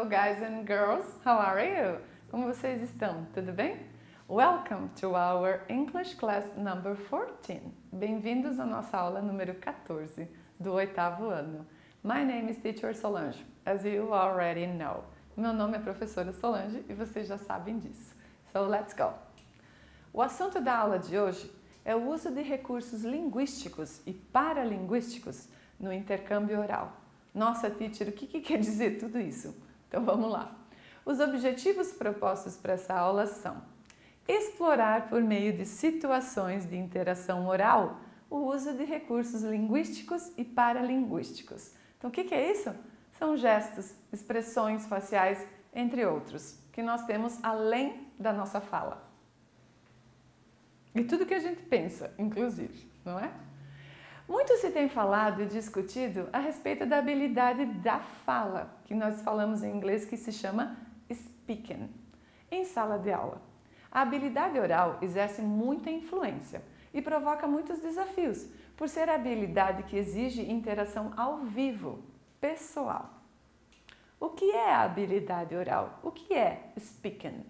guys and girls, how are you? Como vocês estão? Tudo bem? Welcome to our English class number 14. Bem-vindos à nossa aula número 14 do 8º ano. My name is Teacher Solange, as you already know. Meu nome é professora Solange e vocês já sabem disso. So let's go! O assunto da aula de hoje é o uso de recursos linguísticos e paralinguísticos no intercâmbio oral. Nossa, teacher, o que quer dizer tudo isso? Então vamos lá. Os objetivos propostos para essa aula são explorar por meio de situações de interação oral o uso de recursos linguísticos e paralinguísticos. Então o que é isso? São gestos, expressões faciais, entre outros, que nós temos além da nossa fala. E tudo que a gente pensa, inclusive, não é? Muito se tem falado e discutido a respeito da habilidade da fala, que nós falamos em inglês que se chama speaking, em sala de aula. A habilidade oral exerce muita influência e provoca muitos desafios, por ser a habilidade que exige interação ao vivo, pessoal. O que é a habilidade oral? O que é speaking?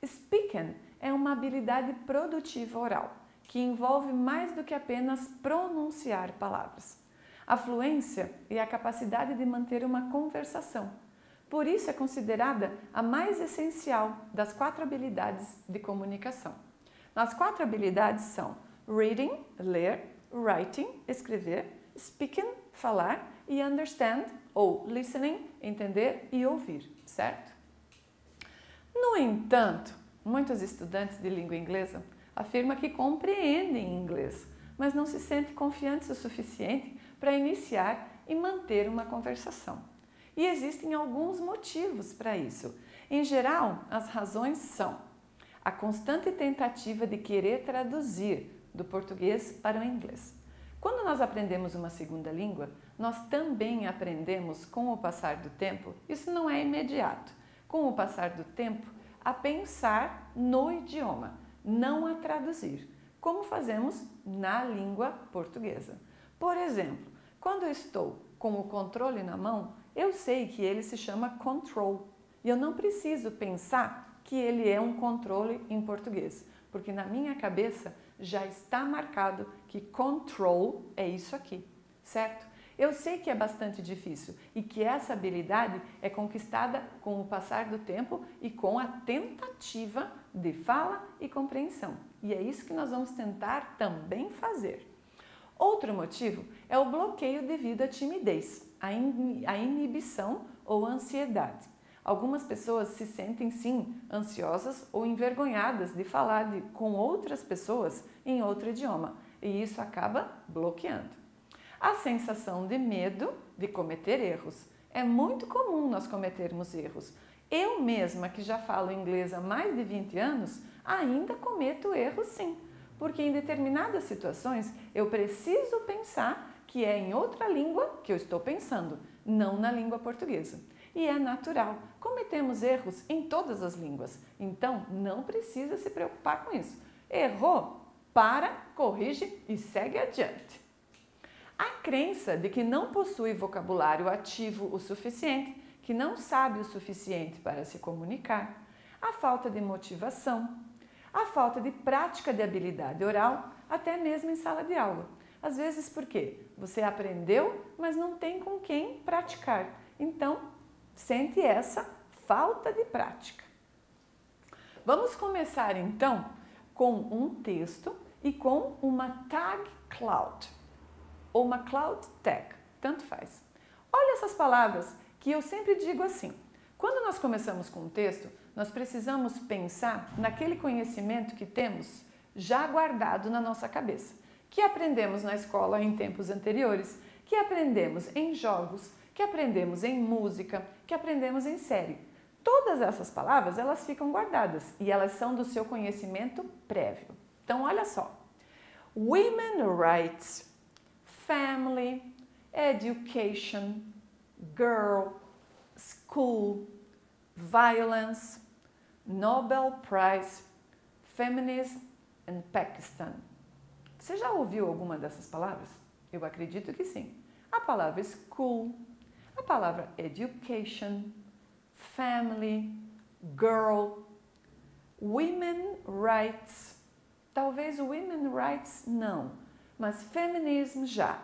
Speaking é uma habilidade produtiva oral, que envolve mais do que apenas pronunciar palavras. A fluência e a capacidade de manter uma conversação. Por isso é considerada a mais essencial das 4 habilidades de comunicação. As 4 habilidades são reading, ler, writing, escrever, speaking, falar e understand, ou listening, entender e ouvir, certo? No entanto, muitos estudantes de língua inglesa afirmam que compreendem inglês, mas não se sentem confiantes o suficiente para iniciar e manter uma conversação. E existem alguns motivos para isso. Em geral, as razões são a constante tentativa de querer traduzir do português para o inglês. Quando nós aprendemos uma segunda língua, nós também aprendemos com o passar do tempo, isso não é imediato, com o passar do tempo, a pensar no idioma, não a traduzir, como fazemos na língua portuguesa. Por exemplo, quando eu estou com o controle na mão, eu sei que ele se chama control e eu não preciso pensar que ele é um controle em português, porque na minha cabeça já está marcado que control é isso aqui, certo? Eu sei que é bastante difícil e que essa habilidade é conquistada com o passar do tempo e com a tentativa de fala e compreensão. E é isso que nós vamos tentar também fazer. Outro motivo é o bloqueio devido à timidez, a inibição ou ansiedade. Algumas pessoas se sentem, sim, ansiosas ou envergonhadas de falar com outras pessoas em outro idioma e isso acaba bloqueando. A sensação de medo de cometer erros. É muito comum nós cometermos erros. Eu mesma, que já falo inglês há mais de 20 anos, ainda cometo erros sim, porque em determinadas situações eu preciso pensar que é em outra língua que eu estou pensando, não na língua portuguesa. E é natural, cometemos erros em todas as línguas, então não precisa se preocupar com isso. Errou? Para, corrige e segue adiante. A crença de que não possui vocabulário ativo o suficiente, que não sabe o suficiente para se comunicar, a falta de motivação, a falta de prática de habilidade oral, até mesmo em sala de aula. Às vezes porque você aprendeu, mas não tem com quem praticar. Então, sente essa falta de prática. Vamos começar então com um texto e com uma tag cloud, ou uma cloud tag, tanto faz. Olha essas palavras que eu sempre digo assim, quando nós começamos com um texto, nós precisamos pensar naquele conhecimento que temos já guardado na nossa cabeça, que aprendemos na escola em tempos anteriores, que aprendemos em jogos, que aprendemos em música, que aprendemos em série. Todas essas palavras, elas ficam guardadas e elas são do seu conhecimento prévio. Então, olha só. Women rights, family, education, girl, school, violence, Nobel Prize, feminism and Pakistan. Você já ouviu alguma dessas palavras? Eu acredito que sim. A palavra school, a palavra education, family, girl, women rights. Talvez women rights não, mas feminismo já.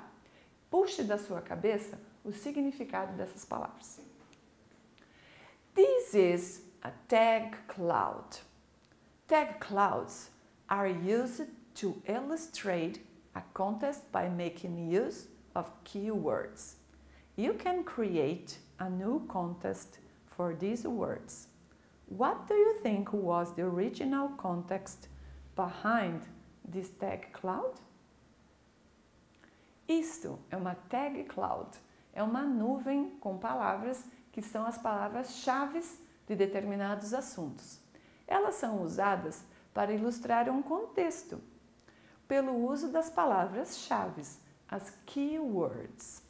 Puxe da sua cabeça o significado dessas palavras. This is a tag cloud. Tag clouds are used to illustrate a contest by making use of keywords. You can create a new contest for these words. What do you think was the original context behind this tag cloud? Isto é uma tag cloud. É uma nuvem com palavras que são as palavras-chave de determinados assuntos. Elas são usadas para ilustrar um contexto, pelo uso das palavras-chave, as keywords.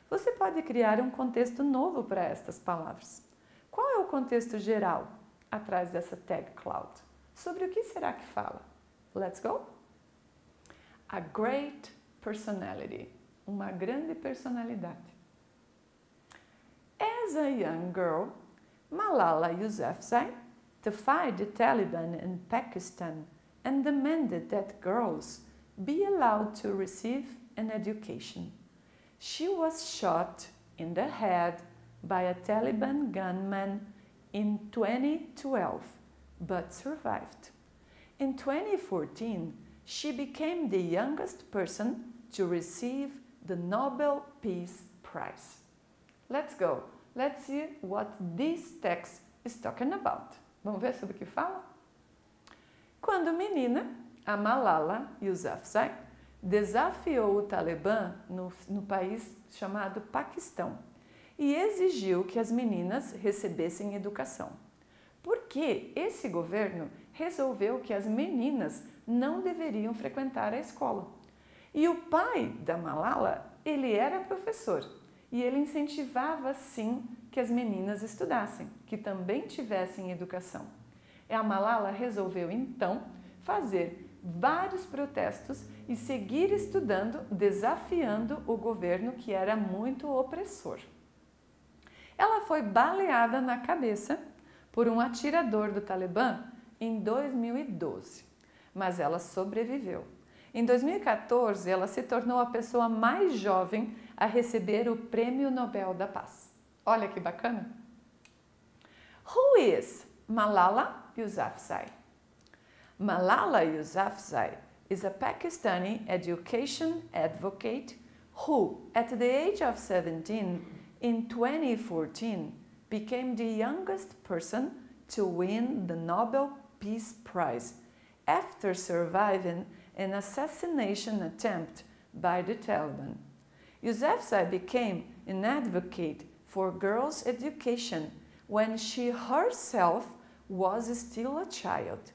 Você pode criar um contexto novo para estas palavras. Qual é o contexto geral atrás dessa tag cloud? Sobre o que será que fala? Let's go! A great personality, uma grande personalidade. As a young girl, Malala Yousafzai defied the Taliban in Pakistan and demanded that girls be allowed to receive an education. She was shot in the head by a Taliban gunman in 2012, but survived. In 2014, she became the youngest person to receive the Nobel Peace Prize. Let's go. Let's see what this text is talking about. Vamos ver sobre o que fala? Quando menina, a Malala Yousafzai desafiou o Talibã no país chamado Paquistão e exigiu que as meninas recebessem educação. Porque esse governo resolveu que as meninas não deveriam frequentar a escola. E o pai da Malala, ele era professor e ele incentivava sim que as meninas estudassem, que também tivessem educação. E a Malala resolveu então fazer vários protestos e seguir estudando, desafiando o governo que era muito opressor. Ela foi baleada na cabeça por um atirador do Talibã em 2012, mas ela sobreviveu. Em 2014, ela se tornou a pessoa mais jovem a receber o Prêmio Nobel da Paz. Olha que bacana! Who is Malala Yousafzai? Malala Yousafzai is a Pakistani education advocate who, at the age of 17, in 2014, became the youngest person to win the Nobel Peace Prize after surviving an assassination attempt by the Taliban. Yousafzai became an advocate for girls' education when she herself was still a child,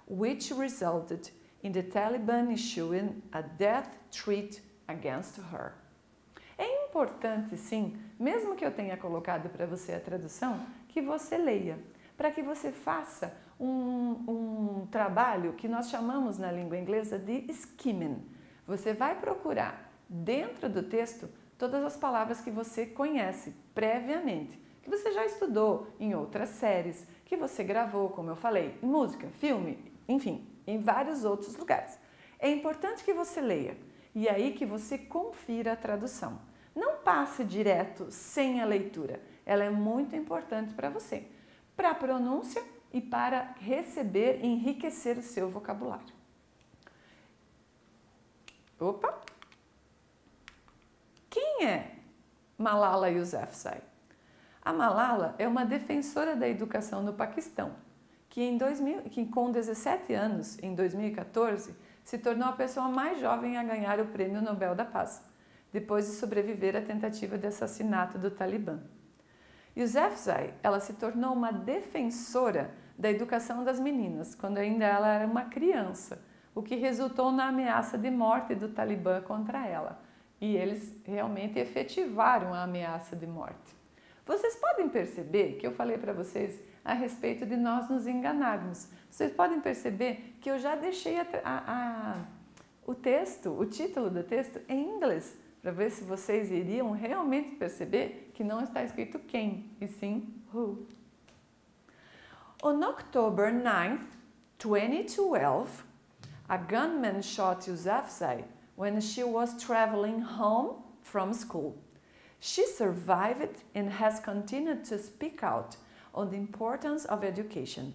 which resulted in the Taliban issuing a death threat against her. É importante, sim, mesmo que eu tenha colocado para você a tradução, que você leia, para que você faça um trabalho que nós chamamos na língua inglesa de skimming. Você vai procurar dentro do texto todas as palavras que você conhece previamente, que você já estudou em outras séries, que você gravou, como eu falei, em música, filme, enfim, em vários outros lugares. É importante que você leia e aí que você confira a tradução. Não passe direto sem a leitura, ela é muito importante para você, para a pronúncia e para receber e enriquecer o seu vocabulário. Opa! Quem é Malala Yousafzai? A Malala é uma defensora da educação no Paquistão, que com 17 anos, em 2014, se tornou a pessoa mais jovem a ganhar o Prêmio Nobel da Paz, depois de sobreviver à tentativa de assassinato do Talibã. Yousafzai, ela se tornou uma defensora da educação das meninas, quando ainda ela era uma criança, o que resultou na ameaça de morte do Talibã contra ela. E eles realmente efetivaram a ameaça de morte. Vocês podem perceber que eu falei para vocês a respeito de nós nos enganarmos. Vocês podem perceber que eu já deixei o texto, o título do texto em inglês, para ver se vocês iriam realmente perceber que não está escrito quem, e sim who. On October 9th, 2012, a gunman shot Yousafzai when she was traveling home from school. She survived and has continued to speak out on the importance of education.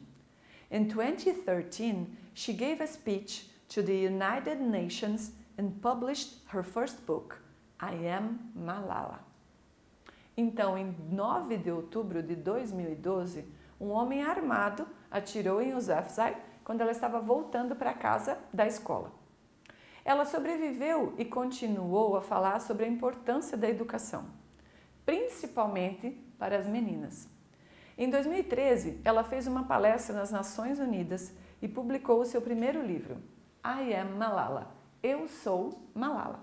In 2013, she gave a speech to the United Nations and published her first book, I Am Malala. Então, em 9 de outubro de 2012, um homem armado atirou em Yousafzai quando ela estava voltando para casa da escola. Ela sobreviveu e continuou a falar sobre a importância da educação, principalmente para as meninas. Em 2013, ela fez uma palestra nas Nações Unidas e publicou o seu primeiro livro, I Am Malala, Eu Sou Malala.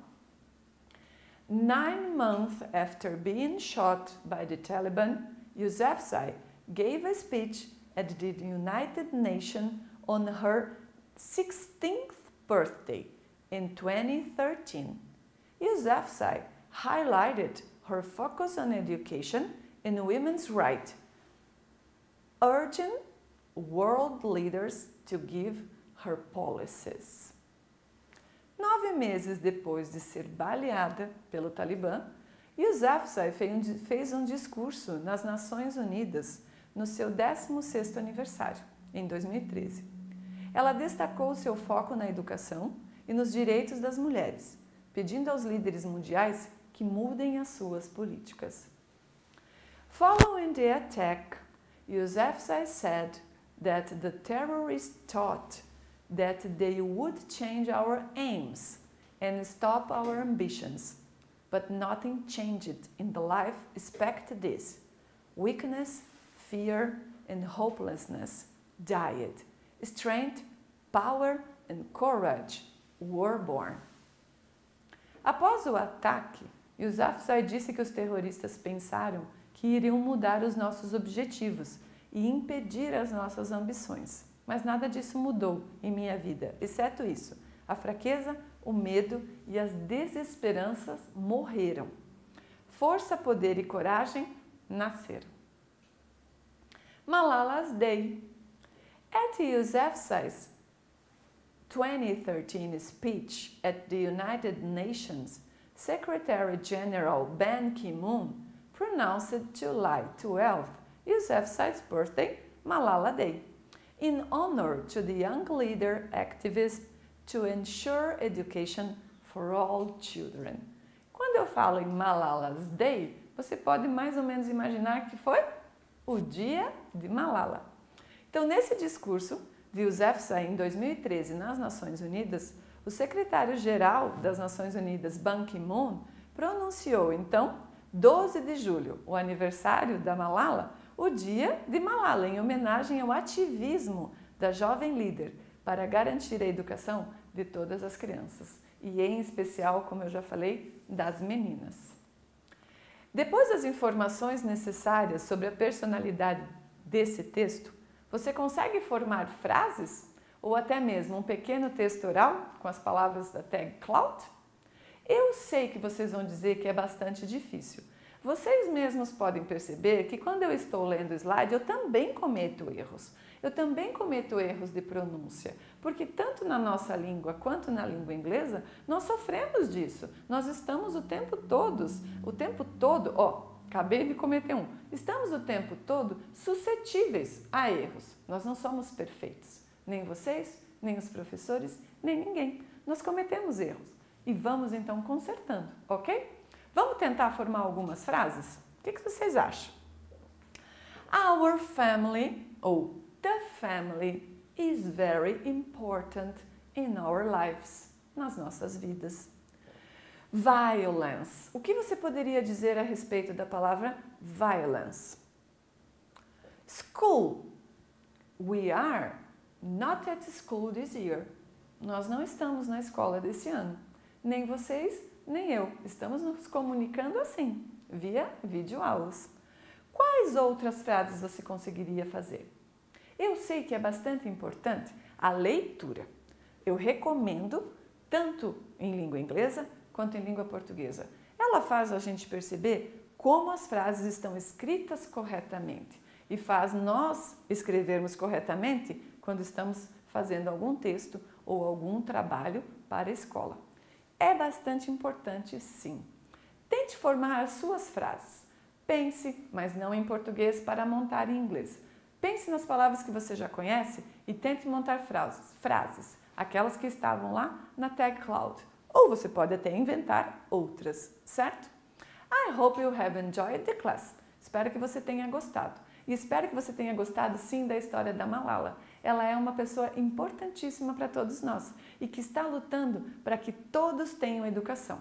9 months after being shot by the Taliban, Yousafzai gave a speech at the United Nations on her 16th birthday in 2013. Yousafzai highlighted her focus on education and women's rights, urging world leaders to give her policies. 9 meses depois de ser baleada pelo Talibã, Yousafzai fez um discurso nas Nações Unidas no seu 16º aniversário, em 2013. Ela destacou seu foco na educação e nos direitos das mulheres, pedindo aos líderes mundiais que mudem as suas políticas. Following the attack, Yousafzai said that the terrorists thought that they would change our aims and stop our ambitions, but nothing changed in the life except this. Weakness, fear, and hopelessness died. Strength, power, and courage were born. Após o ataque, Yousafzai disse que os terroristas pensaram que iriam mudar os nossos objetivos e impedir as nossas ambições. Mas nada disso mudou em minha vida, exceto isso. A fraqueza, o medo e as desesperanças morreram. Força, poder e coragem nasceram. Malala's Day. At Yousafzai's 2013 speech at the United Nations, Secretary-General Ban Ki-moon pronounced July 12th, Yousafzai's birthday, Malala Day, in honor to the young leader activist to ensure education for all children. Quando eu falo em Malala's Day, você pode mais ou menos imaginar que foi o dia de Malala. Então, nesse discurso de Yousafzai em 2013 nas Nações Unidas, o secretário-geral das Nações Unidas, Ban Ki-moon, pronunciou, então, 12 de julho, o aniversário da Malala, o dia de Malala, em homenagem ao ativismo da jovem líder para garantir a educação de todas as crianças, e em especial, como eu já falei, das meninas. Depois das informações necessárias sobre a personalidade desse texto, você consegue formar frases ou até mesmo um pequeno texto oral com as palavras da tag Cloud? Eu sei que vocês vão dizer que é bastante difícil. Vocês mesmos podem perceber que quando eu estou lendo o slide, eu também cometo erros. Eu também cometo erros de pronúncia, porque tanto na nossa língua quanto na língua inglesa, nós sofremos disso. Nós estamos o tempo todo, acabei de cometer um. Estamos o tempo todo suscetíveis a erros. Nós não somos perfeitos. Nem vocês, nem os professores, nem ninguém. Nós cometemos erros e vamos então consertando, ok? Vamos tentar formar algumas frases? O que vocês acham? Our family, ou the family, is very important in our lives, nas nossas vidas. Violence. O que você poderia dizer a respeito da palavra violence? School. We are not at school this year. Nós não estamos na escola desse ano. Nem vocês, nem eu. Estamos nos comunicando assim, via videoaulas. Quais outras frases você conseguiria fazer? Eu sei que é bastante importante a leitura. Eu recomendo, tanto em língua inglesa quanto em língua portuguesa. Ela faz a gente perceber como as frases estão escritas corretamente. e faz nós escrevermos corretamente quando estamos fazendo algum texto ou algum trabalho para a escola. É bastante importante, sim. Tente formar as suas frases. Pense, mas não em português, para montar em inglês. Pense nas palavras que você já conhece e tente montar frases, aquelas que estavam lá na Tag Cloud. Ou você pode até inventar outras, certo? I hope you have enjoyed the class. Espero que você tenha gostado. E espero que você tenha gostado, sim, da história da Malala. Ela é uma pessoa importantíssima para todos nós e que está lutando para que todos tenham educação.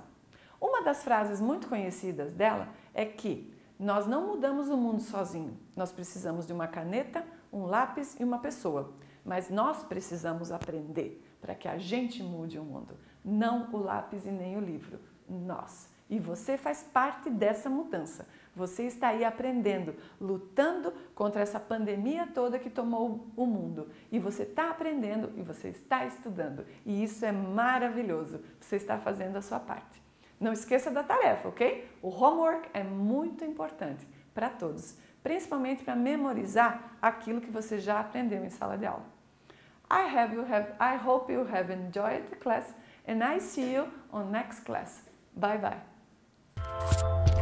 Uma das frases muito conhecidas dela é que nós não mudamos o mundo sozinho. Nós precisamos de uma caneta, um lápis e uma pessoa. Mas nós precisamos aprender para que a gente mude o mundo. Não o lápis e nem o livro. Nós. E você faz parte dessa mudança. Você está aí aprendendo, lutando contra essa pandemia toda que tomou o mundo. E você está aprendendo e você está estudando. E isso é maravilhoso. Você está fazendo a sua parte. Não esqueça da tarefa, ok? O homework é muito importante para todos, principalmente para memorizar aquilo que você já aprendeu em sala de aula. I hope you have enjoyed the class and I see you on next class. Bye bye.